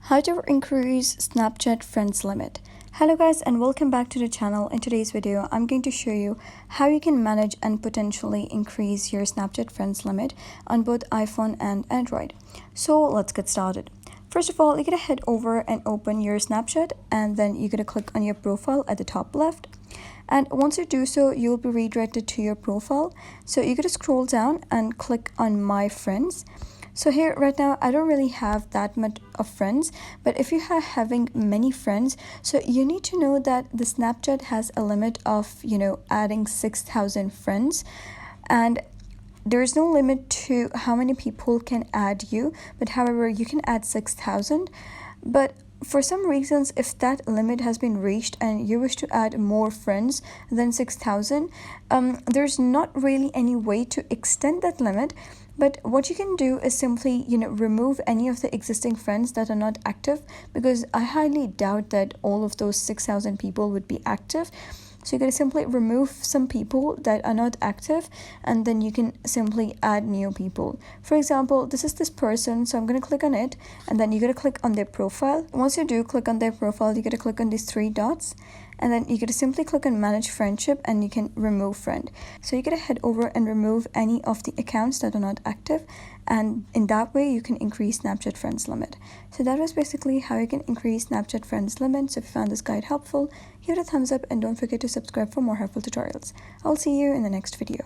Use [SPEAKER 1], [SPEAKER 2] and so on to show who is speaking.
[SPEAKER 1] How to increase Snapchat friends limit. Hello guys, and welcome back to the channel. In today's video I'm going to show you how you can manage and potentially increase your Snapchat friends limit on both iPhone and Android. So let's get started. First of all, you're gonna head over and open your Snapchat, and then you're gonna click on your profile at the top left. And once you do so, you'll be redirected to your profile. So you're gonna scroll down and click on My Friends. So here right now I don't really have that much of friends, but if you are having many friends, so you need to know that the Snapchat has a limit of adding 6,000 friends, and there's no limit to how many people can add you, but however you can add 6,000. But for some reasons, if that limit has been reached and you wish to add more friends than 6,000, there's not really any way to extend that limit. But what you can do is simply, remove any of the existing friends that are not active, because I highly doubt that all of those 6,000 people would be active. So you're going to simply remove some people that are not active, and then you can simply add new people. For example, this is this person, so I'm going to click on it, and then you're going to click on their profile. Once you do click on their profile, you're going to click on these three dots, and then you're going to simply click on manage friendship, and you can remove friend. So you're going to head over and remove any of the accounts that are not active, and in that way you can increase Snapchat friends limit. So that was basically how you can increase Snapchat friends limit. So if you found this guide helpful, give it a thumbs up and don't forget to subscribe for more helpful tutorials. I'll see you in the next video.